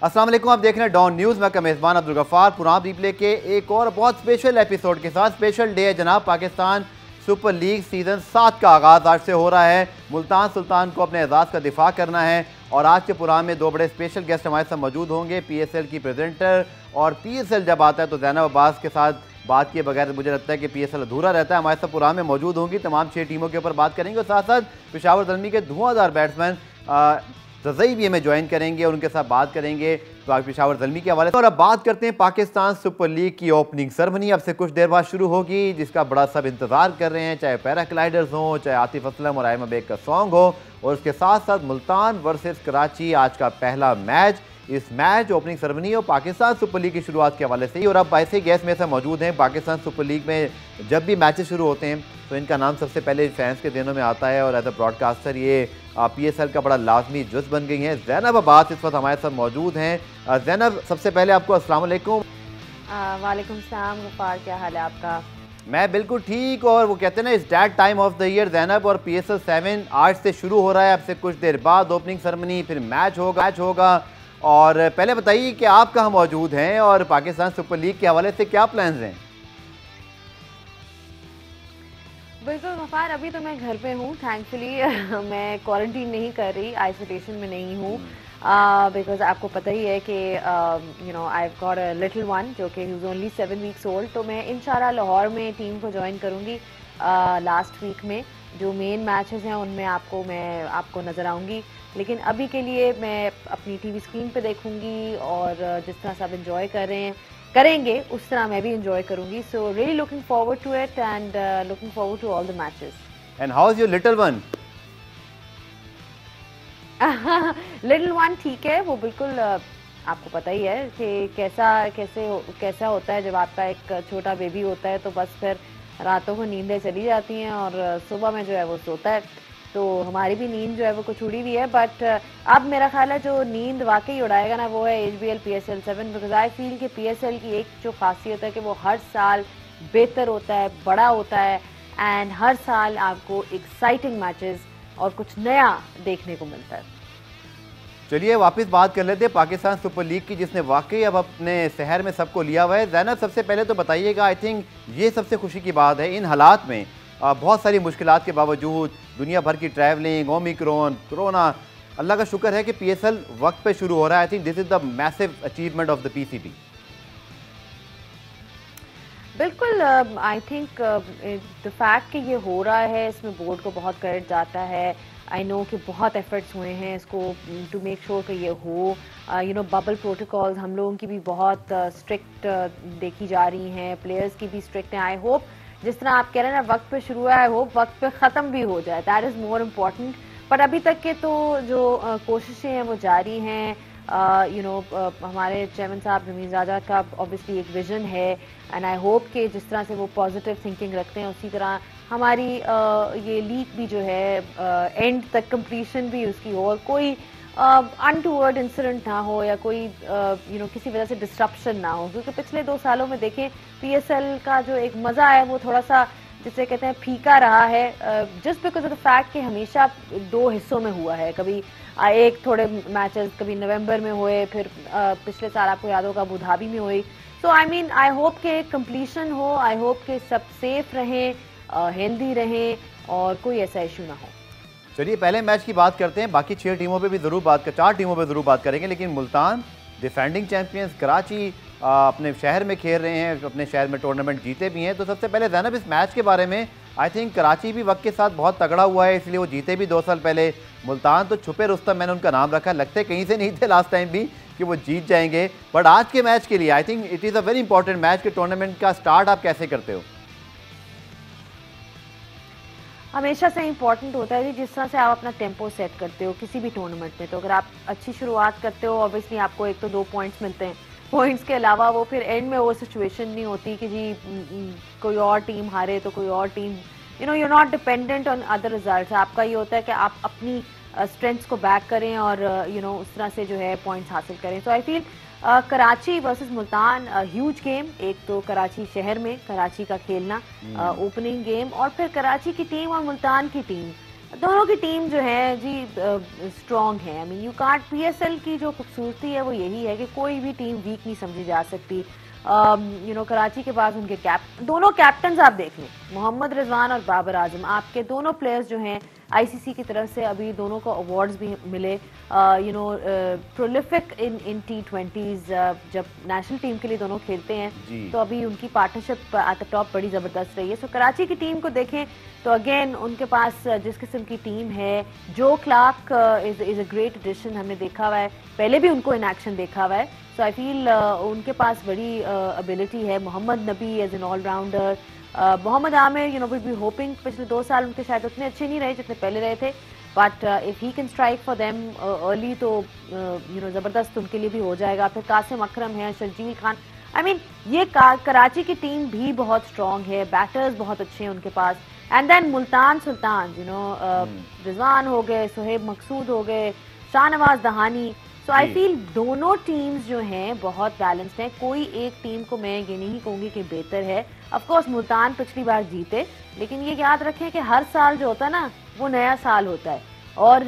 अस्सलाम वालेकुम, आप देख रहे हैं डॉन न्यूज़। मैं का मेज़बान अब्दुल गफ्फार पुरान रिप्ले के एक और बहुत स्पेशल एपिसोड के साथ। स्पेशल डे है जनाब। पाकिस्तान सुपर लीग सीज़न 7 का आगाज़ आज से हो रहा है। मुल्तान सुल्तान को अपने एजाज़ का दिफा करना है और आज के प्रोग्राम में दो बड़े स्पेशल गेस्ट हमारे साथ मौजूद होंगे। PSL की प्रेजेंटर, और PSL जब आता है तो ज़ैनब अब्बास के साथ बात किए बगैर मुझे लगता है कि PSL अधूरा रहता है। हमारे साथ प्रोग्राम में मौजूद होंगी, तमाम 6 टीमों के ऊपर बात करेंगे और साथ साथ पेशावर ज़ल्मी के धुआंधार बैट्समैन रज़ई भी हमें ज्वाइन करेंगे और उनके साथ बात करेंगे तो आज पेशावर ज़ल्मी के हवाले से। और अब बात करते हैं पाकिस्तान सुपर लीग की ओपनिंग सेरेमनी अब से कुछ देर बाद शुरू होगी, जिसका बड़ा सब इंतजार कर रहे हैं, चाहे पैराग्लाइडर्स हों, चाहे आतिफ असलम और आयमा बेग का सॉन्ग हो। और उसके साथ साथ मुल्तान वर्सेस कराची आज का पहला मैच। इस मैच ओपनिंग सेरेमनी और पाकिस्तान सुपर लीग की शुरुआत के हवाले से। और अब ऐसे गेस्ट में से मौजूद हैं। पाकिस्तान सुपर लीग में जब भी मैचेस शुरू होते हैं तो इनका नाम सबसे पहले फैंस के दिनों में आता है और एज अ ब्रॉडकास्टर ये PSL का बड़ा लाजमी जुज़ बन गई हैं। ज़ैनब अब्बास इस वक्त हमारे साथ मौजूद हैं। ज़ैनब, सबसे पहले आपको अस्सलाम वालेकुम। वालेकुम सलाम गफ्फार, क्या हाल है आपका? मैं बिल्कुल ठीक। और वो कहते हैं ना, इस that time of the year Zainab, और PSL 7 आज से शुरू हो रहा है। अब से कुछ देर बाद ओपनिंग सेरेमनी, फिर मैच होगा। और पहले बताइए कि आप कहाँ मौजूद हैं और पाकिस्तान सुपर लीग के हवाले से क्या प्लान्स हैं? बिल्कुल गफ्फार, अभी तो मैं घर पे हूँ थैंकफुली। मैं क्वारंटीन नहीं कर रही, आइसोलेशन में नहीं हूँ, बिकॉज आपको पता ही है कि I have got a little one जो कि he is only 7 weeks old. तो मैं इंशाल्लाह लाहौर में टीम को ज्वाइन करूँगी लास्ट वीक में। जो मेन मैचेस हैं उनमें मैं आपको नज़र आऊँगी, लेकिन अभी के लिए मैं अपनी टीवी स्क्रीन पे देखूँगी और जिस तरह सब इंजॉय करेंगे उस तरह मैं भी इंजॉय करूँगी। So really looking forward to it and looking forward to all the matches. And how is your little one? Little one ठीक है, वो बिल्कुल आपको पता ही है कि कैसा होता है जब आपका एक छोटा बेबी होता है, तो बस फिर रातों को नींदें चली जाती हैं और सुबह में जो है वो सोता है। तो हमारी भी नींद जो है वो कुछ उड़ी हुई है, बट अब मेरा ख्याल है जो नींद वाकई उड़ाएगा ना वो है HBL PSL 7, because I feel कि PSL की एक जो खासियत है कि वो हर साल बेहतर होता है, बड़ा होता है, एंड हर साल आपको एक्साइटिंग मैचेस और कुछ नया देखने को मिलता है। चलिए वापस बात कर लेते हैं पाकिस्तान सुपर लीग की, जिसने वाकई अब अपने शहर में सबको लिया हुआ है। ज़ैनब, सबसे पहले तो बताइएगा, आई थिंक ये सबसे खुशी की बात है इन हालात में, बहुत सारी मुश्किलात के बावजूद, दुनिया भर की ट्रैवलिंग, ओमिक्रॉन, कोरोना, अल्लाह का शुक्र है कि PSL वक्त पे शुरू हो रहा है। I think this is the massive achievement of the PCB। बिल्कुल, आई थिंक द फैक्ट कि ये हो रहा है इसमें बोर्ड को बहुत क्रेडिट जाता है। आई नो कि बहुत एफर्ट्स हुए हैं इसको टू मेक श्योर कि ये हो। बबल प्रोटोकॉल्स हम लोगों की भी बहुत स्ट्रिक्ट देखी जा रही हैं, प्लेयर्स की भी स्ट्रिक्ट हैं। आई होप जिस तरह आप कह रहे हैं ना वक्त पे शुरू है, आई होप वक्त पे ख़त्म भी हो जाए, दैट इज़ मोर इम्पॉर्टेंट। पर अभी तक के तो जो कोशिशें हैं वो जारी हैं। हमारे चेयरमैन साहब रमीज़ राजा का ऑब्वियसली एक विजन है, एंड आई होप कि जिस तरह से वो पॉजिटिव थिंकिंग रखते हैं उसी तरह हमारी ये लीग भी जो है एंड तक कंप्लीशन भी उसकी हो और कोई अनटूवर्ड इंसिडेंट ना हो या कोई किसी वजह से डिस्ट्रप्शन ना हो। क्योंकि पिछले 2 सालों में देखें PSL का जो एक मज़ा है वो थोड़ा सा जिसे कहते हैं फीका रहा है, just because of the fact कि हमेशा 2 हिस्सों में हुआ है। कभी एक थोड़े मैचेस कभी नवंबर में हुए, फिर पिछले साल आपको याद होगा अबू धाबी में हुई। सो आई होप के कंप्लीशन हो, आई होप के सब सेफ रहें, हेल्दी रहें और कोई ऐसा इशू ना हो। चलिए पहले मैच की बात करते हैं। बाकी 4 टीमों पे ज़रूर बात करेंगे, लेकिन मुल्तान डिफेंडिंग चैंपियंस, कराची अपने शहर में खेल रहे हैं, अपने शहर में टूर्नामेंट जीते भी हैं। तो सबसे पहले ज़ैनब, इस मैच के बारे में, आई थिंक कराची भी वक्त के साथ बहुत तगड़ा हुआ है, इसलिए वो जीते भी 2 साल पहले। मुल्तान तो छुपे रुस्तम मैंने उनका नाम रखा, लगते कहीं से नहीं थे लास्ट टाइम भी कि वो जीत जाएंगे। बट आज के मैच के लिए I think it is a very important match के टूर्नामेंट का स्टार्ट आप कैसे करते हो? हमेशा से इम्पॉर्टेंट होता है जिस तरह से आप अपना टेम्पो सेट करते हो किसी भी टूर्नामेंट में। तो अगर आप अच्छी शुरुआत करते हो ऑब्वियसली आपको एक तो 2 पॉइंट्स मिलते हैं, पॉइंट्स के अलावा वो फिर एंड में वो सिचुएशन नहीं होती कि जी कोई और टीम हारे तो कोई और team, you not dependent on other results. आपका ये होता है कि आप अपनी स्ट्रेंथ्स को बैक करें और उस तरह से जो है पॉइंट्स हासिल करें। So I feel Karachi versus Multan huge game. एक तो कराची शहर में कराची का खेलना ओपनिंग गेम, और फिर कराची की टीम और मुल्तान की टीम दोनों की टीम जो है जी स्ट्रॉन्ग है। I mean you can't, PSL की जो खूबसूरती है वो यही है कि कोई भी टीम वीक नहीं समझी जा सकती। कराची के पास उनके दोनों कैप्टन आप देख लें, मोहम्मद रिजवान और बाबर आजम, आपके दोनों प्लेयर्स जो हैं आईसीसी की तरफ से अभी दोनों को अवार्ड्स भी मिले। प्रोलिफिक इन T20s, जब नेशनल टीम के लिए दोनों खेलते हैं तो अभी उनकी पार्टनरशिप एट द टॉप बड़ी ज़बरदस्त रही है। सो कराची की टीम को देखें तो अगेन उनके पास जिस किस्म की टीम है, जो Clarke is a great addition, हमने देखा हुआ है, पहले भी उनको इन एक्शन देखा हुआ है। सो आई फील उनके पास बड़ी एबिलिटी है। Mohammad Nabi as an all rounder, Mohammad Amir will be hoping, पिछले 2 साल उनके शायद उतने अच्छे नहीं रहे जितने पहले रहे थे, but if he can strike for them early तो ज़बरदस्त उनके लिए भी हो जाएगा। फिर कासिम अकरम है, शर्जील खान, आई मीन ये कराची की टीम भी बहुत स्ट्रॉन्ग है, बैटर्स बहुत अच्छे हैं उनके पास। एंड देन मुल्तान सुल्तान, रिजवान हो गए, सुहेब मकसूद हो गए, शाहनवाज दहानी। सो आई फील दोनों टीम्स जो हैं बहुत बैलेंस्ड हैं। कोई एक टीम को मैं ये नहीं कहूंगी कि बेहतर है। ऑफ कोर्स मुल्तान पिछली बार जीते, लेकिन ये याद रखें कि हर साल जो होता है ना वो नया साल होता है, और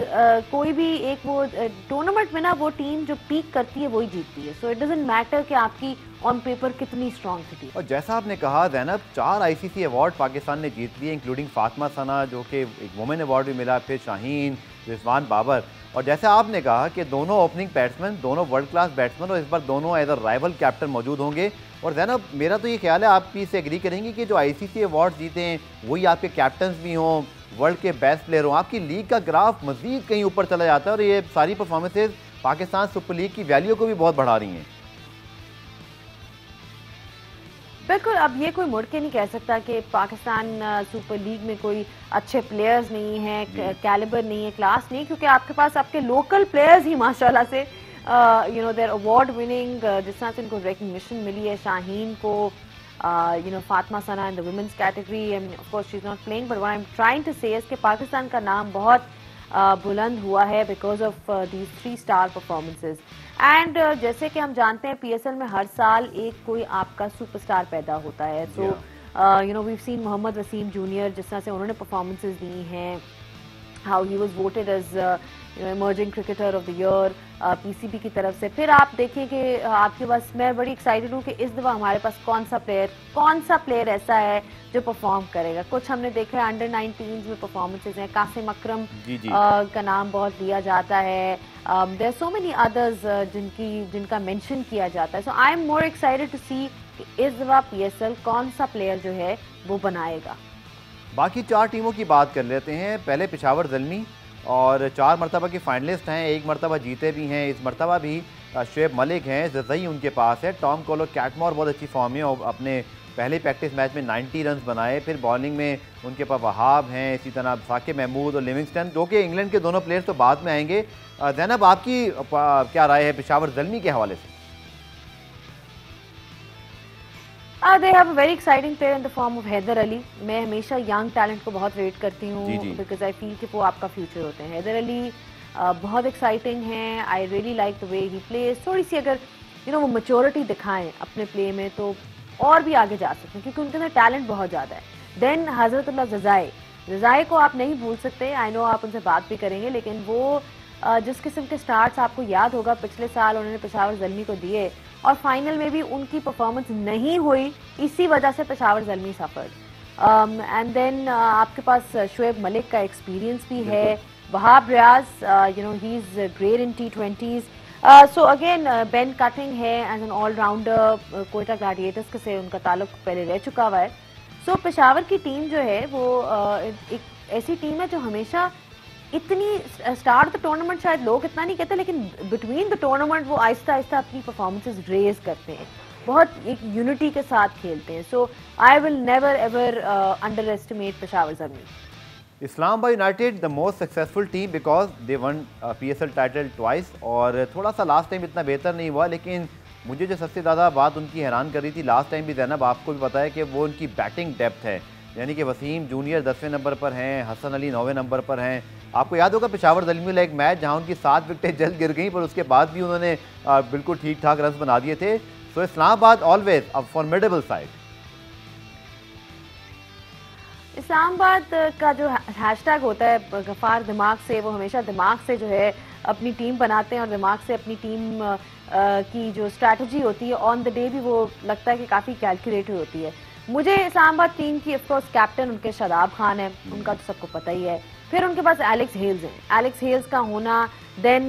कोई भी एक वो टूर्नामेंट में ना वो टीम जो पीक करती है वही जीतती है। सो इट डजंट मैटर कि आपकी ऑन पेपर कितनी स्ट्रॉन्ग थी। और जैसा आपने कहा ज़ैनब, 4 आईसीसी अवार्ड पाकिस्तान ने जीत लिए, इंक्लूडिंग फातिमा सना जो कि एक वुमेन अवार्ड भी मिला, फिर शाहीन, रिजवान, बाबर। और जैसे आपने कहा कि दोनों ओपनिंग बैट्समैन, दोनों वर्ल्ड क्लास बैट्समैन, और इस बार दोनों एज अ राइवल कैप्टन मौजूद होंगे। और ज़ैनब, मेरा तो ये ख्याल है, आप भी इससे एग्री करेंगे कि जो आईसीसी अवार्ड जीते हैं वही आपके कैप्टन्स भी हों, वर्ल्ड के बेस्ट प्लेयर हों, आपकी लीग का ग्राफ मज़ीद कहीं ऊपर चला जाता है, और ये सारी परफॉर्मेंसेज पाकिस्तान सुपर लीग की वैल्यू को भी बहुत बढ़ा रही हैं। बिल्कुल, अब ये कोई मुड़ के नहीं कह सकता कि पाकिस्तान सुपर लीग में कोई अच्छे प्लेयर्स नहीं हैं, कैलिबर नहीं है, क्लास नहीं, क्योंकि आपके पास आपके लोकल प्लेयर्स ही माशाल्लाह से देयर अवार्ड विनिंग, जिस तरह से इनको रिकग्निशन मिली है। शाहीन को Fatima Sana in the women's category, of course she is not playing, but what I am trying to say is कि पाकिस्तान का नाम बहुत बुलंद हुआ है because of these 3 star performances. And जैसे कि हम जानते हैं पीएसएल में हर साल एक कोई आपका सुपरस्टार पैदा होता है। So we've seen Mohammad Wasim junior, जिस तरह से उन्होंने परफॉर्मेंसेज दी हैं, how he was voted as emerging cricketer of the year PCB की तरफ से। फिर आप देखिए कि आपके पास, मैं बड़ी एक्साइटेड हूँ कि इस दफ़ा हमारे पास कौन सा प्लेयर ऐसा है जो परफॉर्म करेगा। कुछ हमने देखा है अंडर 19 में परफॉर्मेंसेज हैं, कासिम अकरम का नाम बहुत लिया जाता है, there are so many others जिनका मेंशन किया जाता है। So I am more excited to see कि इस दफ़ा पीएसएल कौन सा प्लेयर जो है वो बनाएगा। बाकी 4 टीमों की बात कर लेते हैं। पहले पेशावर ज़ल्मी, और 4 मरतबा के फाइनलिस्ट हैं, 1 मरतबा जीते भी हैं, इस मरतबा भी शुएब मलिक हैं, जज़ई उनके पास है। टॉम कोलो कैटमोर बहुत अच्छी फॉर्म में, और अपने पहले प्रैक्टिस मैच में 90 रन बनाए। फिर बॉलिंग में उनके पास वहाब हैं, इसी तरह साकिब महमूद और लिविंगस्टन, जो कि इंग्लैंड के दोनों प्लेयर्स तो बाद में आएंगे। ज़ैनब, आपकी क्या राय है पेशावर ज़ल्मी के हवाले से? They have a very exciting player in the form of Haider Ali. मैं हमेशा यंग टैलेंट को बहुत रेट करती हूँ बिकॉज आई फील कि वो आपका फ्यूचर होते हैं। हैदर अली बहुत एक्साइटिंग हैं, I really like the way he plays. थोड़ी सी अगर वो मैच्योरिटी दिखाएं अपने प्ले में तो और भी आगे जा सकते हैं, क्योंकि उनके अंदर टैलेंट बहुत ज़्यादा है। देन हजरतुल्लाह जज़ाई को आप नहीं भूल सकते, आई नो आप उनसे बात भी करेंगे, लेकिन वो जिस किस्म के स्टार्ट्स आपको याद होगा पिछले साल उन्होंने पेशावर ज़ल्मी को दिए, और फाइनल में भी उनकी परफॉर्मेंस नहीं हुई, इसी वजह से Peshawar Zalmi suffered. And then आपके पास शुएब मलिक का एक्सपीरियंस भी है, Wahab Riaz, he is great in T20s। So again Ben Cutting है as an allrounder, Quetta Gladiators से उनका ताल्लुक पहले रह चुका हुआ है। सो पेशावर की टीम जो है वो एक ऐसी टीम है जो हमेशा इतनी स्टार्ट द टूर्नामेंट शायद लोग इतना नहीं कहते, लेकिन बिटवीन द टूर्नामेंट वो आहिस्ता आहिस्ता अपनी परफॉर्मेंसेस रेज करते हैं, बहुत एक यूनिटी के साथ खेलते हैं। So I will never ever underestimate Peshawar Zalmi. Islamabad United the most successful team because they won PSL title twice, और थोड़ा सा लास्ट टाइम इतना बेहतर नहीं हुआ, लेकिन मुझे जो सबसे ज़्यादा बात उनकी हैरान कर रही थी लास्ट टाइम भी, ज़ैनब आपको भी पता है कि वो उनकी बैटिंग डेप्थ है, यानी कि वसीम जूनियर 10वें नंबर पर हैं, हसन अली 9वें नंबर पर हैं। आपको याद होगा पेशावर ज़ल्मी वाला एक मैच जहां उनकी 7 विकेटें जल्द गिर गई, पर उसके बाद भी उन्होंने बिल्कुल ठीक ठाक रन बना दिए थे। So Islamabad always a formidable side. Islamabad का जो हैशटैग होता है गफार दिमाग से, वो हमेशा दिमाग से जो है अपनी टीम बनाते हैं और दिमाग से अपनी टीम की जो स्ट्रैटेजी होती है ऑन द डे भी वो लगता है कि काफ़ी कैलकुलेटेड होती है। मुझे इस्लामाबाद टीम की ऑफकोर्स कैप्टन उनके शादाब खान है, उनका तो सबको पता ही है। फिर उनके पास एलेक्स हेल्स हैं, एलेक्स हेल्स का होना, then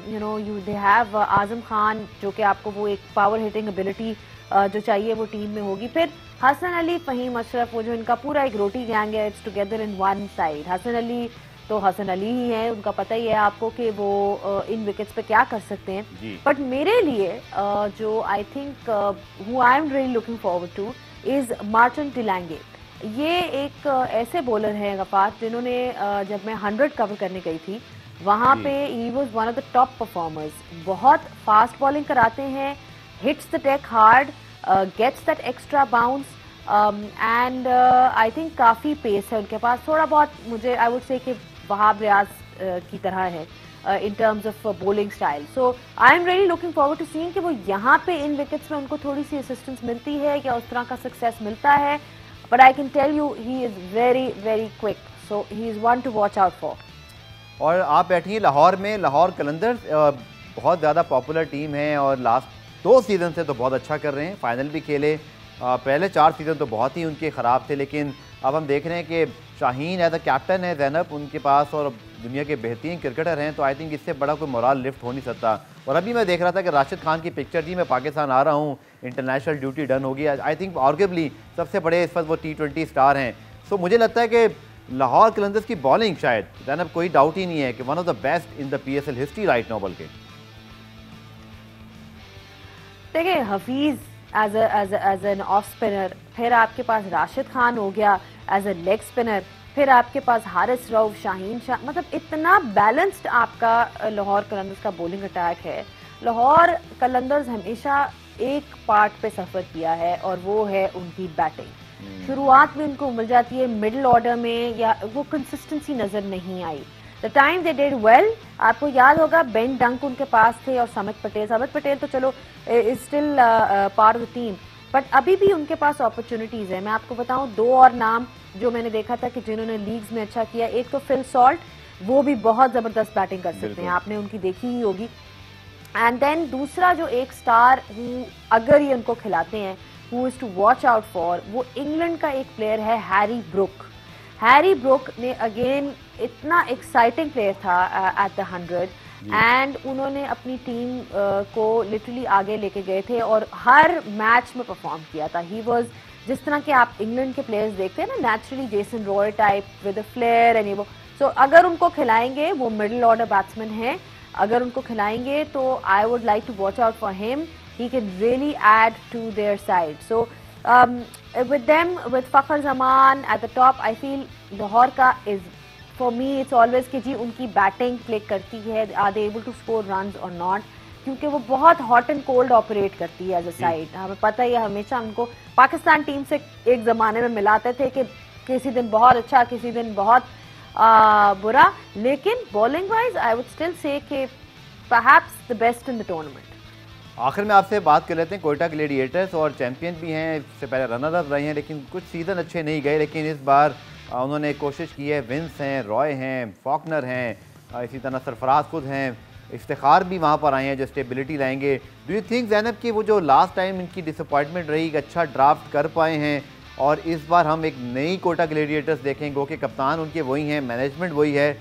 you know you they have Azam Khan जो कि आपको वो एक पावर हिटिंग एबिलिटी जो चाहिए वो टीम में होगी। फिर हसन अली, फ़हीम अशरफ, वो जो इनका पूरा एक रोटी गैंग है, it's together in one side. Hasan Ali तो हसन अली ही है, उनका पता ही है आपको कि वो इन विकेट्स पे क्या कर सकते हैं। बट मेरे लिए जो I think who I am really looking forward to is Martin टिलांगे। ये एक ऐसे बॉलर हैं गफार जिन्होंने जब मैं 100 कवर करने गई थी वहाँ पे he was one of the top performers. बहुत फास्ट बॉलिंग कराते हैं, hits the deck hard, gets that extra bounce and I think काफ़ी पेस है उनके पास। थोड़ा बहुत मुझे आई वुड से कि वहाब रियाज की तरह है in terms of bowling style. So I am really looking forward to seeing कि वो यहाँ पे इन विकेट्स में उनको थोड़ी सी असिस्टेंस मिलती है या उस तरह का सक्सेस मिलता है। But I can tell you he is very very quick. So he is one to watch out for. और आप बैठिए लाहौर में, लाहौर कलंदर्स बहुत ज़्यादा पॉपुलर टीम है और लास्ट 2 सीज़न से तो बहुत अच्छा कर रहे हैं, फाइनल भी खेले। पहले 4 सीज़न तो बहुत ही उनके ख़राब थे, लेकिन अब हम देख रहे हैं कि शाहीन एज अ कैप्टन है ज़ैनब उनके पास और दुनिया के बेहतरीन क्रिकेटर हैं, तो आई थिंक इससे बड़ा कोई मोराल लिफ्ट हो नहीं सकता। और अभी मैं देख रहा था कि राशिद खान की पिक्चर थी, मैं पाकिस्तान आ रहा हूँ, इंटरनेशनल ड्यूटी डन होगी। आई थिंक आर्गुएबली सबसे बड़े इस वक्त वो T20 स्टार हैं। सो मुझे लगता है कि लाहौर कलंदर्स की बॉलिंग शायद ज़ैनब कोई डाउट ही नहीं है कि one of the best in the PSL history right now. बल्कि देखिए Hafeez as an off spinner, फिर आपके पास राशिद खान हो गया एज ए लेग स्पिनर, फिर आपके पास हारिस रऊफ, शाहीन शाह, मतलब इतना बैलेंस्ड आपका लाहौर कलंदर्स का बॉलिंग अटैक है। लाहौर कलंदर्स हमेशा एक पार्ट पे सफ़र किया है और वो है उनकी बैटिंग। शुरुआत में उनको मिल जाती है मिडिल ऑर्डर में, या वो कंसिस्टेंसी नज़र नहीं आई। The time they did well, आपको याद होगा बेन डंक उनके पास थे और समित पटेल तो चलो is still part of the team, but अभी भी उनके पास अपॉर्चुनिटीज़ है। मैं आपको बताऊं 2 और नाम जो मैंने देखा था कि जिन्होंने लीग्स में अच्छा किया, एक तो फिल सॉल्ट, वो भी बहुत ज़बरदस्त बैटिंग कर सकते हैं, आपने उनकी देखी ही होगी। एंड देन दूसरा जो एक स्टार अगर ये उनको खिलाते हैं who is to watch out for, वो इंग्लैंड का एक प्लेयर है हैरी ब्रुक। हैरी ब्रुक ने अगेन इतना एक्साइटिंग प्लेयर था एट द 100 एंड उन्होंने अपनी टीम को लिटरली आगे लेके गए थे और हर मैच में परफॉर्म किया था। ही वाज, जिस तरह के आप इंग्लैंड के प्लेयर्स देखते हैं ना, naturally Jason Roy type with a flare and वो, सो अगर उनको खिलाएंगे, वो मिडिल ऑर्डर बैट्समैन है, अगर उनको खिलाएंगे तो I would like to watch out for him, he can really add to their side. So with them, with Fakhar Zaman at the top, I feel Lahore का is for me it's always कि जी उनकी batting play करती है, are they able to score runs or not, क्योंकि वो बहुत hot and cold operate करती है एज अ साइड। हमें पता ही है, हमेशा उनको पाकिस्तान टीम से एक ज़माने में मिलाते थे कि किसी दिन बहुत अच्छा, किसी दिन बहुत बुरा, लेकिन bowling wise I would still say कि perhaps the best in the tournament. आखिर में आपसे बात कर लेते हैं, कोयटा ग्लेडिएटर्स और चैंपियन भी हैं, इससे पहले रनर अप रहे हैं, लेकिन कुछ सीज़न अच्छे नहीं गए, लेकिन इस बार उन्होंने कोशिश की है। विंस हैं, रॉय हैं, फॉकनर हैं, इसी तरह सरफराज खुद हैं, इफ्तिखार भी वहाँ पर आए हैं जो स्टेबिलिटी लाएंगे। डू यू थिंक ज़ैनब कि वो जो लास्ट टाइम इनकी डिसअपॉइंटमेंट रही, अच्छा ड्राफ्ट कर पाए हैं और इस बार हम एक नई कोयटा ग्लेडिएटर्स देखेंगे कि कप्तान उनके वही हैं, मैनेजमेंट वही है,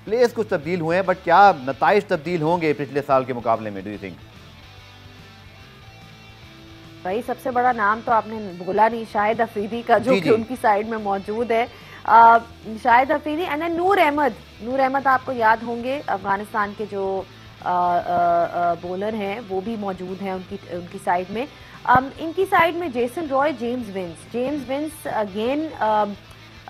प्लेयर्स कुछ तब्दील हुए हैं, बट क्या नताइज तब्दील होंगे पिछले साल के मुकाबले में? Do you think? भाई सबसे बड़ा नाम तो आपने बोला नहीं, शाहिद अफरीदी का, जो कि उनकी साइड में मौजूद है। शाहिद अफरीदी एंड नूर अहमद आपको याद होंगे, अफगानिस्तान के जो बॉलर हैं वो भी मौजूद हैं उनकी साइड में। इनकी साइड में Jason Roy, James Vince again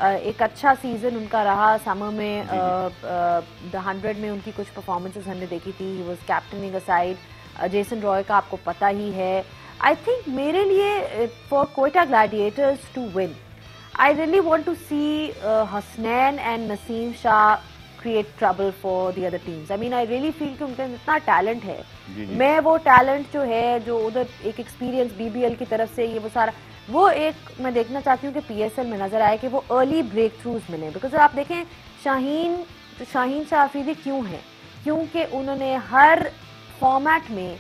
एक अच्छा सीजन उनका रहा समर में। द 100 में उनकी कुछ परफॉर्मेंसेस हमने देखी थी, he was captaining a side. Jason Roy का आपको पता ही है। आई थिंक मेरे लिए for Quetta Gladiators to win, I really want to see Hasnain and Naseem Shah create trouble for the other teams. I mean I really feel कि उनके इतना टैलेंट है। मैं वो टैलेंट जो है, जो उधर एक एक्सपीरियंस BBL की तरफ से ये वो सारा, वो एक मैं देखना चाहती हूँ कि पीएसएल में नजर आए कि वो अर्ली ब्रेक थ्रूज मिले। बिकॉज आप देखें शाहीन शाह अफरीदी क्यों है, क्योंकि उन्होंने हर फॉर्मेट में,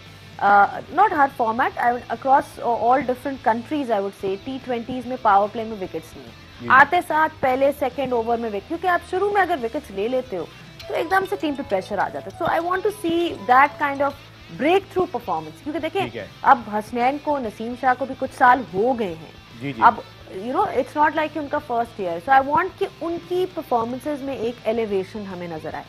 not her format, across all different countries I would say, T20s में पावर प्ले में विकेट्स लिए, आते साथ पहले सेकंड ओवर में विकेट, क्योंकि आप शुरू में अगर विकेट्स ले लेते हो तो एकदम से टीम पे प्रेशर आ जाता है। So I want to see that kind of breakthrough performance, क्योंकि देखें अब हसनैन को, नसीम शाह को भी कुछ साल हो गए हैं, अब इट्स नॉट लाइक उनका first year. So I want कि उनकी परफॉर्मेंसेस में एक एलिवेशन हमें नजर आए।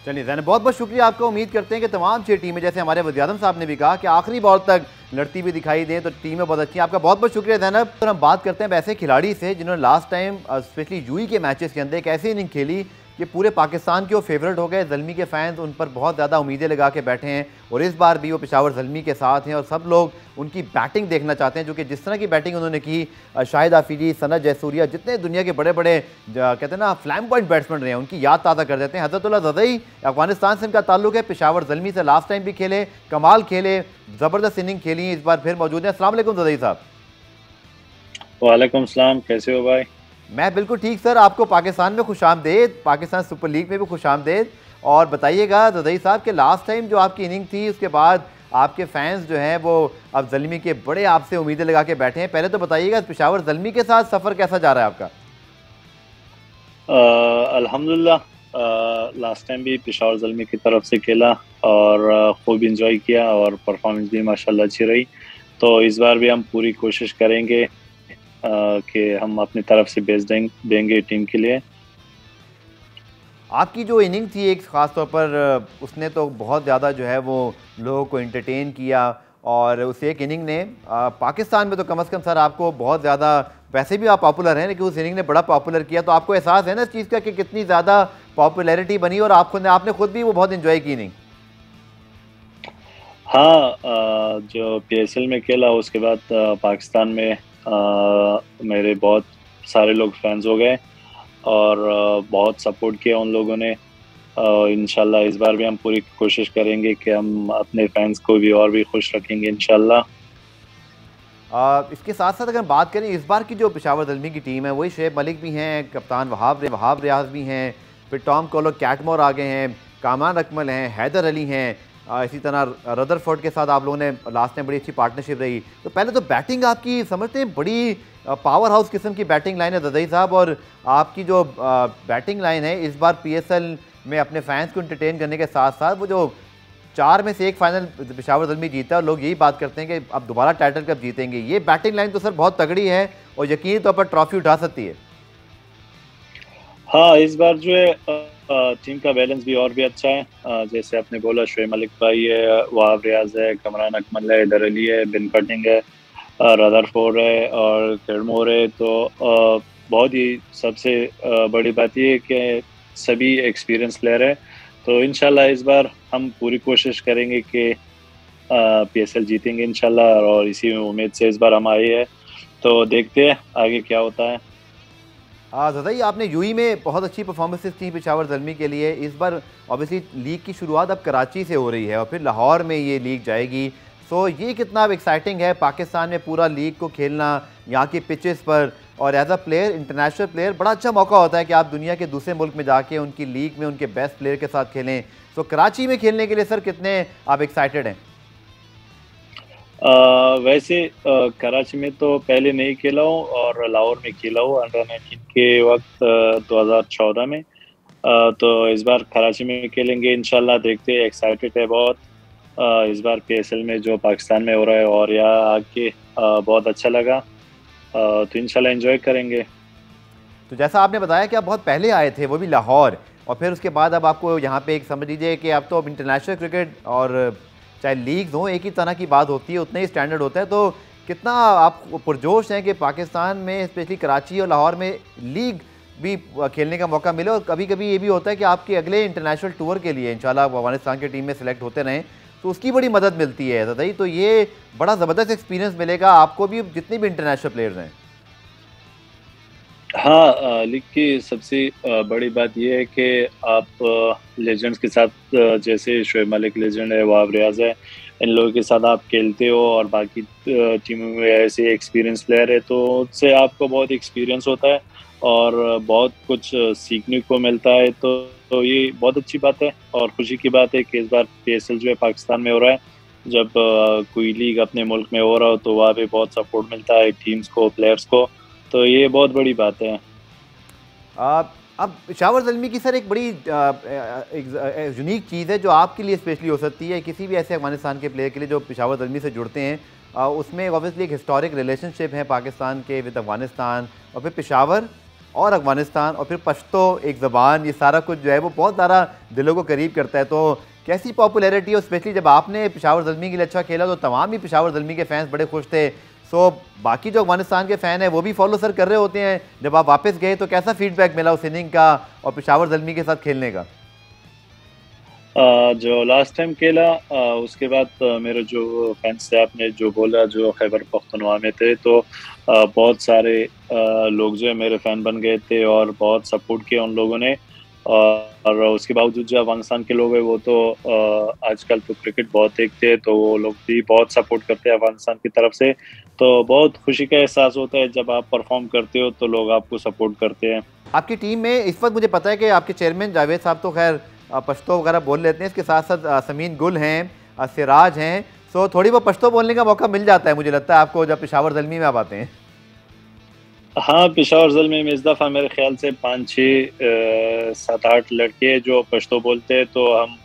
चलिए ज़ैनब, बहुत बहुत शुक्रिया आपका। उम्मीद करते हैं कि तमाम 6 टीमें, जैसे हमारे वज़ीर-ए-आज़म साहब ने भी कहा, कि आखिरी बॉल तक लड़ती हुई दिखाई दें, तो टीमें बहुत अच्छी हैं। आपका बहुत बहुत शुक्रिया ज़ैनब। तो हम बात करते हैं वैसे खिलाड़ी से जिन्होंने लास्ट टाइम स्पेशली यूई के मैचेस के अंदर एक ऐसी इनिंग खेली कि पूरे पाकिस्तान के वो फेवरेट हो गए। ज़ल्मी के फ़ैन्स उन पर बहुत ज़्यादा उम्मीदें लगा के बैठे हैं और इस बार भी वो पेशावर ज़ल्मी के साथ हैं और सब लोग उनकी बैटिंग देखना चाहते हैं, जो कि जिस तरह की बैटिंग उन्होंने की, शाहिद आफरीदी, सनत जयसूर्या, जितने दुनिया के बड़े बड़े कहते हैं ना फ्लैम्बॉइंट बैट्समैन रहे हैं, उनकी याद ताज़ा कर देते हैं। हज़रतुल्लाह ज़दई, अफगानिस्तान से इनका ताल्लुक है, पेशावर ज़ल्मी से लास्ट टाइम भी खेले, कमाल खेले, ज़बरदस्त इनिंग खेली, इस बार फिर मौजूद हैं। अस्सलाम वालेकुम ज़दई साहब। वालेकुम सलाम, कैसे हो भाई? मैं बिल्कुल ठीक सर। आपको पाकिस्तान में खुशामदेद, पाकिस्तान सुपर लीग में भी खुशामदेद। और बताइएगा ज़दई साहब कि लास्ट टाइम जो आपकी इनिंग थी, उसके बाद आपके फैंस जो हैं वो अब ज़ल्मी के बड़े आपसे उम्मीदें लगा के बैठे हैं। पहले तो बताइएगा पेशावर ज़ल्मी के साथ सफ़र कैसा जा रहा है आपका? अल्हम्दुलिल्लाह, लास्ट टाइम भी पेशावर ज़ल्मी की तरफ से खेला और खूब इंजॉय किया और परफॉर्मेंस भी माशाल्लाह अच्छी रही। तो इस बार भी हम पूरी कोशिश करेंगे कि हम अपनी तरफ से बेस्ट देंगे टीम के लिए। आपकी जो इनिंग थी एक ख़ास तौर पर, उसने तो बहुत ज़्यादा जो है वो लोगों को एंटरटेन किया और उस एक इनिंग ने पाकिस्तान में तो कम से कम सर आपको बहुत ज़्यादा, वैसे भी आप पॉपुलर हैं लेकिन उस इनिंग ने बड़ा पॉपुलर किया। तो आपको एहसास है ना इस चीज़ का कि कितनी ज़्यादा पॉपुलैरिटी बनी और आपने खुद भी वो बहुत इंजॉय की इनिंग? हाँ, जो PSL में खेला उसके बाद पाकिस्तान में मेरे बहुत सारे लोग फैंस हो गए और बहुत सपोर्ट किया उन लोगों ने। इंशाल्लाह इस बार भी हम पूरी कोशिश करेंगे कि हम अपने फैंस को भी और भी खुश रखेंगे इंशाल्लाह। इसके साथ साथ अगर बात करें इस बार की जो पेशावर ज़ल्मी की टीम है, वही शुएब मलिक भी हैं, कप्तान वहाब रियाज भी हैं, फिर टॉम कोलो कैटमोर आ गए हैं, कामरान अकमल हैं, हैदर अली हैं, इसी तरह रदरफोर्ड के साथ आप लोगों ने लास्ट टाइम बड़ी अच्छी पार्टनरशिप रही। तो पहले तो बैटिंग आपकी समझते हैं बड़ी पावर हाउस किस्म की बैटिंग लाइन है ज़दई साहब, और आपकी जो बैटिंग लाइन है इस बार PSL में अपने फैंस को एंटरटेन करने के साथ साथ वो जो 4 में से 1 फाइनल पेशावर ज़ल्मी जीता है और लोग यही बात करते हैं कि अब दोबारा टाइटल कब जीतेंगे। ये बैटिंग लाइन तो सर बहुत तगड़ी है और यकीनी तौर पर ट्रॉफी उठा सकती है। हाँ, इस बार जो है टीम का बैलेंस भी और भी अच्छा है। जैसे आपने बोला, शुएब मलिक भाई है, वहाब रियाज है, कमरान अकमल है, हैदर अली है, बिन कटिंग है, रदरफोर्ड है और कैटमोर है। तो बहुत ही सबसे बड़ी बात ये है कि सभी एक्सपीरियंस प्लेयर है। तो इंशाल्लाह इस बार हम पूरी कोशिश करेंगे कि PSL जीतेंगे इंशाल्लाह, और इसी उम्मीद से इस बार हम आए हैं। तो देखते हैं आगे क्या होता है। ज़दई, आपने यूई में बहुत अच्छी परफॉर्मेंसेस थी पेशावर ज़ल्मी के लिए। इस बार ऑब्वियसली लीग की शुरुआत अब कराची से हो रही है और फिर लाहौर में ये लीग जाएगी। सो ये कितना एक्साइटिंग है पाकिस्तान में पूरा लीग को खेलना यहाँ की पिचेस पर, और as a player, international player, बड़ा अच्छा मौका होता है कि आप दुनिया के दूसरे मुल्क में जाके उनकी लीग में उनके बेस्ट प्लेयर के साथ खेलें। सो कराची में खेलने के लिए सर कितने आप एक्साइटेड हैं? वैसे कराची में तो पहले नहीं खेला हूँ और लाहौर में खेला हूँ अंडर-19 के वक्त 2014 में। तो इस बार कराची में खेलेंगे इंशाल्लाह, देखते हैं, एक्साइटेड है बहुत। इस बार PSL में जो पाकिस्तान में हो रहा है और यहाँ आके बहुत अच्छा लगा। तो इंशाल्लाह एंजॉय करेंगे। तो जैसा आपने बताया कि आप बहुत पहले आए थे, वो भी लाहौर, और फिर उसके बाद अब आपको यहाँ पे एक समझ लीजिए कि अब तो अब इंटरनेशनल क्रिकेट और चाहे लीग्स हों एक ही तरह की बात होती है, उतना ही स्टैंडर्ड होता है। तो कितना आप पुरजोश हैं कि पाकिस्तान में स्पेशली कराची और लाहौर में लीग भी खेलने का मौका मिले, और कभी कभी ये भी होता है कि आपके अगले इंटरनेशनल टूर के लिए इंशाल्लाह अफगानिस्तान की टीम में सेलेक्ट होते रहें तो उसकी बड़ी मदद मिलती है ज़दई। तो ये बड़ा ज़बरदस्त एक्सपीरियंस मिलेगा आपको भी, जितने भी इंटरनेशनल प्लेयर्स हैं। हाँ, लीग की सबसे बड़ी बात ये है कि आप लेजेंड्स के साथ जैसे शोएब मलिक लेजेंड है, वहाब रियाज है, इन लोगों के साथ आप खेलते हो और बाकी टीमों में ऐसे एक्सपीरियंस प्लेयर है तो उससे आपको बहुत एक्सपीरियंस होता है और बहुत कुछ सीखने को मिलता है तो ये बहुत अच्छी बात है और खुशी की बात है कि इस बार पीएसएल जो है पाकिस्तान में हो रहा है। जब कोई लीग अपने मुल्क में हो रहा हो तो वहाँ पे बहुत सपोर्ट मिलता है टीम्स को, प्लेयर्स को, तो ये बहुत बड़ी बात है। अब पेशावर ज़ल्मी की सर एक बड़ी एक यूनिक चीज़ है जो आपके लिए स्पेशली हो सकती है, किसी भी ऐसे अफगानिस्तान के प्लेयर के लिए जो पेशावर ज़ल्मी से जुड़ते हैं। उसमें ऑब्वियसली एक हिस्टोरिक रिलेशनशिप है पाकिस्तान के विद अफगानिस्तान, और फिर पेशावर और अफगानिस्तान और फिर पश्तो एक ज़बान, ये सारा कुछ जो है वो बहुत ज़्यादा दिलों को करीब करता है। तो कैसी पॉपुलैरिटी, और स्पेशली जब आपने पेशावर ज़ल्मी के लिए अच्छा खेला तो तमाम ही पेशावर ज़ल्मी के फैंस बड़े खुश थे। सो बाकी जो अफगानिस्तान के फ़ैन हैं वो भी फॉलो सर कर रहे होते हैं। जब आप वापस गए तो कैसा फीडबैक मिला उस इनिंग का और पेशावर ज़ल्मी के साथ खेलने का? जो लास्ट टाइम खेला उसके बाद मेरे जो फैंस थे, आपने जो बोला जो खैबर पख्तूनख्वा में थे, तो बहुत सारे लोग जो है मेरे फ़ैन बन गए थे और बहुत सपोर्ट किया उन लोगों ने। और उसके बावजूद जो अफगानिस्तान के लोग हैं वो तो आजकल तो क्रिकेट बहुत देखते हैं तो वो लोग भी बहुत सपोर्ट करते हैं अफगानिस्तान की तरफ से। तो बहुत खुशी का एहसास होता है जब आप परफॉर्म करते हो तो लोग आपको सपोर्ट करते हैं। आपकी टीम में इस वक्त मुझे पता है कि आपके चेयरमैन जावेद साहब तो खैर पश्तो वगैरह बोल लेते हैं, इसके साथ साथ समीन गुल हैं, सिराज हैं। सो थोड़ी बहुत पश्तो बोलने का मौका मिल जाता है मुझे लगता है आपको जब पेशावर ज़ल्मी में आप आते हैं। हाँ, पेशावर ज़ल्मी में इस दफ़ा मेरे ख्याल से 5-6 7-8 लड़के जो पश्तो बोलते हैं तो हम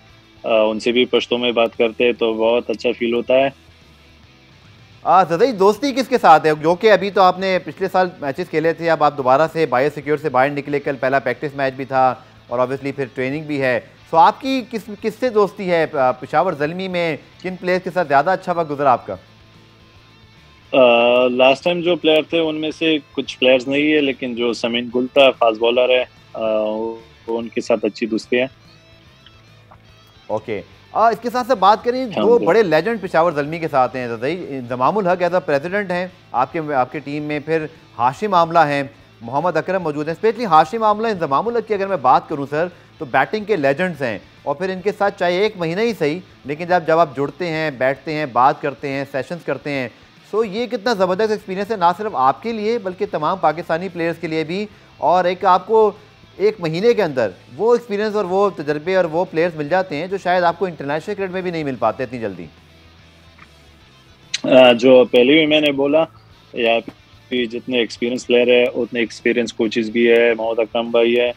उनसे भी पश्तो में बात करते हैं तो बहुत अच्छा फील होता है। ज़दई दोस्ती किसके साथ है, जो कि अभी तो आपने पिछले साल मैचेस खेले थे, अब आप दोबारा से बायो सिक्योर से बाहर निकले, कल पहला प्रैक्टिस मैच भी था और ऑब्वियसली फिर ट्रेनिंग भी है। सो आपकी किससे दोस्ती है पेशावर ज़ल्मी में, किन प्लेयर्स के साथ ज़्यादा अच्छा वक्त गुजरा आपका? लास्ट टाइम जो प्लेयर थे उनमें से कुछ प्लेयर्स नहीं है, लेकिन जो समीन गुल था फास्ट बॉलर है, वो उनके साथ अच्छी दोस्ती है। ओके, इसके साथ से बात करें हाँ दो जी। बड़े लेजेंड पेशावर ज़ल्मी के साथ हैं, ज़दई इंज़मामुल हक एज अ प्रेसिडेंट हैं आपके आपके टीम में, फिर हाशिम आमला हैं, मोहम्मद अकरम मौजूद हैं। स्पेशली हाशिम आमला, इंज़मामुल हक की अगर मैं बात करूं सर तो बैटिंग के लेजेंड्स हैं, और फिर इनके साथ चाहे एक महीना ही सही लेकिन जब आप जुड़ते हैं, बैठते हैं, बात करते हैं, सेशंस करते हैं, सो ये कितना ज़बरदस्त एक्सपीरियंस है ना सिर्फ आपके लिए बल्कि तमाम पाकिस्तानी प्लेयर्स के लिए भी। और एक आपको एक महीने के अंदर वो एक्सपीरियंस और वो तजर्बे और वो प्लेयर्स मिल जाते हैं जो शायद आपको इंटरनेशनल क्रिकेट में भी नहीं मिल पाते इतनी जल्दी। जो पहले भी मैंने बोला, यहाँ पे जितने एक्सपीरियंस प्लेयर है उतने एक्सपीरियंस कोचेस भी है। मोहम्मद अकरम भाई है,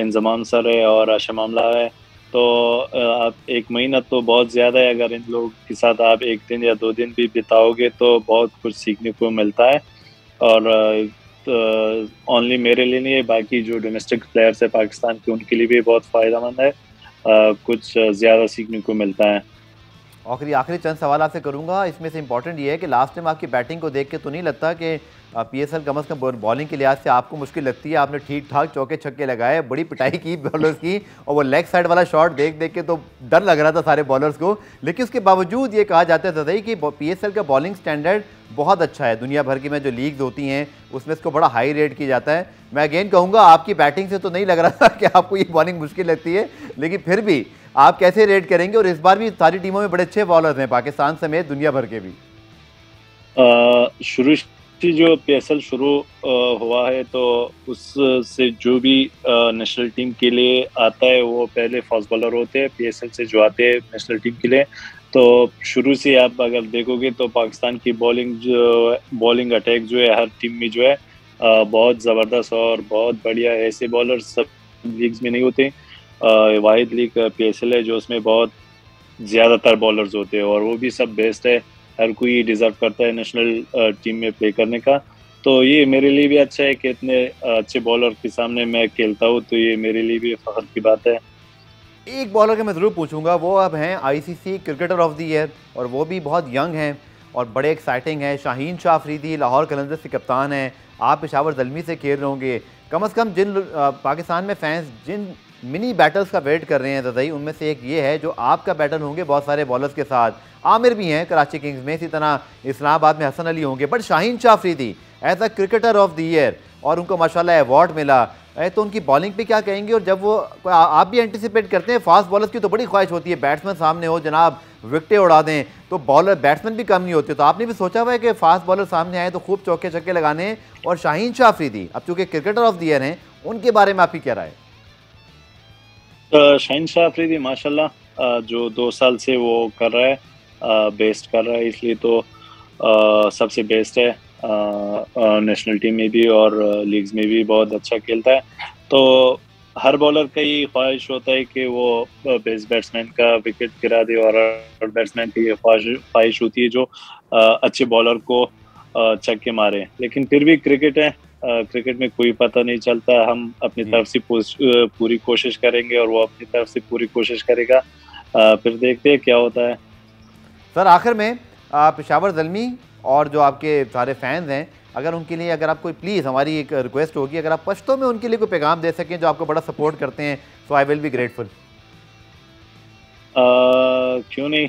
इंजमाम सर है और आशिम आमला है। तो आप एक महीना तो बहुत ज़्यादा है, अगर इन लोगों के साथ आप एक दिन या 2 दिन भी बिताओगे तो बहुत कुछ सीखने को मिलता है। और ओनली मेरे लिए नहीं है, बाकी जो डोमेस्टिक प्लेयर्स है पाकिस्तान के उनके लिए भी बहुत फ़ायदेमंद है, कुछ ज़्यादा सीखने को मिलता है। आखिरी चंद सवाल आपसे करूंगा, इसमें से इंपॉर्टेंट ये है कि लास्ट टाइम आपकी बैटिंग को देख के तो नहीं लगता कि पीएसएल कम अज़ कम बॉलिंग के लिहाज से आपको मुश्किल लगती है? आपने ठीक ठाक चौके छक्के लगाए, बड़ी पिटाई की बॉलर्स की, और वो लेग साइड वाला शॉट देख देख के तो डर लग रहा था सारे बॉलर्स को। लेकिन उसके बावजूद ये कहा जाता है सही कि पीएसएल का बॉलिंग स्टैंडर्ड बहुत अच्छा है, दुनिया भर की में जो लीग्स होती हैं उसमें इसको बड़ा हाई रेट किया जाता है। मैं अगेन कहूँगा आपकी बैटिंग से तो नहीं लग रहा था कि आपको ये बॉलिंग मुश्किल लगती है, लेकिन फिर भी आप कैसे रेट करेंगे? और इस बार भी सारी टीमों में बड़े अच्छे बॉलर्स हैं पाकिस्तान समेत दुनिया भर के भी। शुरू से जो पीएसएल शुरू हुआ है तो उससे जो भी नेशनल टीम के लिए आता है वो पहले फास्ट बॉलर होते हैं पीएसएल से जो आते हैं नेशनल टीम के लिए। तो शुरू से आप अगर देखोगे तो पाकिस्तान की बॉलिंग अटैक जो है हर टीम में जो है बहुत ज़बरदस्त और बहुत बढ़िया है। ऐसे बॉलर सब लीग्स में नहीं होते। वाहिद लीग पीएसएल है जो उसमें बहुत ज़्यादातर बॉलर्स होते हैं और वो भी सब बेस्ट है। हर कोई डिज़र्व करता है नेशनल टीम में प्ले करने का। तो ये मेरे लिए भी अच्छा है कि इतने अच्छे बॉलर के सामने मैं खेलता हूँ, तो ये मेरे लिए भी फ़ख्र की बात है। एक बॉलर का मैं ज़रूर पूछूंगा, वो अब हैं ICC cricketer of the year और वो भी बहुत यंग हैं और बड़े एक्साइटिंग हैं। शाहीन शाह अफरीदी लाहौर कलंदर्स के कप्तान हैं। आप पेशावर ज़ल्मी से खेल रहे होंगे, कम अज़ कम जिन पाकिस्तान में फैंस जिन मिनी बैटल्स का वेट कर रहे हैं ज़दई, उनमें से एक ये है जो आपका बैटल होंगे बहुत सारे बॉलर्स के साथ। आमिर भी हैं कराची किंग्स में, इसी तरह इस्लामाबाद में हसन अली होंगे, but Shaheen Shah Afridi as a cricketer of the year और उनको माशाल्लाह अवार्ड मिला, तो उनकी बॉलिंग पे क्या कहेंगे? और जब वो आप भी एंटिसिपेट करते हैं, फास्ट बॉलर्स की तो बड़ी ख्वाहिश होती है बैट्समैन सामने हो जनाब, विकेटें उड़ा दें, तो बॉलर बैट्समैन भी कम नहीं होते, तो आपने भी सोचा हुआ है कि फास्ट बॉलर सामने आए तो खूब चौके छक्के लगाने हैं? और शाहीन शाह अफरीदी अब चूंकि क्रिकेटर ऑफ द ईयर हैं, उनके बारे में आपकी क्या राय? शाहीन शाह अफरीदी माशाल्लाह जो 2 साल से वो कर रहा है, बेस्ट कर रहा है, इसलिए तो सबसे बेस्ट है। नेशनल टीम में भी और लीग्स में भी बहुत अच्छा खेलता है। तो हर बॉलर का ही ख्वाहिश होता है कि वो बेस्ट बैट्समैन का विकेट गिरा दे, और बैट्समैन की ये ख्वाहिश होती है जो अच्छे बॉलर को छक्के मारे। लेकिन फिर भी क्रिकेट है, क्रिकेट में कोई पता नहीं चलता। हम अपनी तरफ से पूरी कोशिश करेंगे और वो अपनी तरफ से पूरी कोशिश करेगा, फिर देखते हैं क्या होता है। सर आखिर में पेशावर ज़ल्मी और जो आपके सारे फैंस हैं, अगर उनके लिए अगर आप कोई प्लीज़, हमारी एक रिक्वेस्ट होगी, अगर आप पश्तो में उनके लिए कोई पैगाम दे सकें जो आपको बड़ा सपोर्ट करते हैं, तो आई विल बी ग्रेटफुल। क्यों नहीं,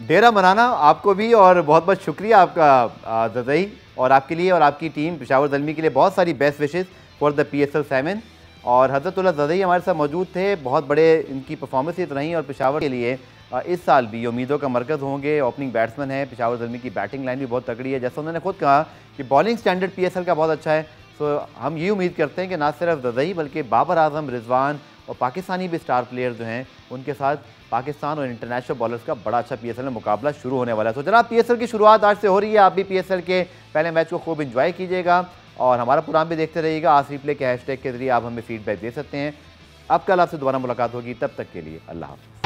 डेरा मनाना आपको भी, और बहुत बहुत शुक्रिया आपका ज़दई, और आपके लिए और आपकी टीम पेशावर ज़ल्मी के लिए बहुत सारी best wishes for the PSL 7। और हज़रतुल्लाह ज़दई हमारे साथ मौजूद थे, बहुत बड़े इनकी परफॉर्मेंस रही, और पेशावर के लिए इस साल भी उम्मीदों का मरकज़ होंगे। ओपनिंग बैट्समैन है, पेशावर ज़ल्मी की बैटिंग लाइन भी बहुत तगड़ी है, जैसा उन्होंने खुद कहा कि बॉलिंग स्टैंडर्ड PSL का बहुत अच्छा है। तो हम ये उम्मीद करते हैं कि ना सिर्फ ज़दई बल्कि बाबर आजम, रिजवान और पाकिस्तानी भी स्टार प्लेयर जो हैं, उनके साथ पाकिस्तान और इंटरनेशनल बॉलर्स का बड़ा अच्छा PSL में मुकाबला शुरू होने वाला है। तो जनाब PSL की शुरुआत आज से हो रही है, आप भी PSL के पहले मैच को खूब इंजॉय कीजिएगा और हमारा प्रोग्राम भी देखते रहिएगा। आज रिप्ले के हैशटैग के जरिए आप हमें फीडबैक दे सकते हैं। अब कल आपसे दोबारा मुलाकात होगी, तब तक के लिए अल्लाह हाफ़िज़।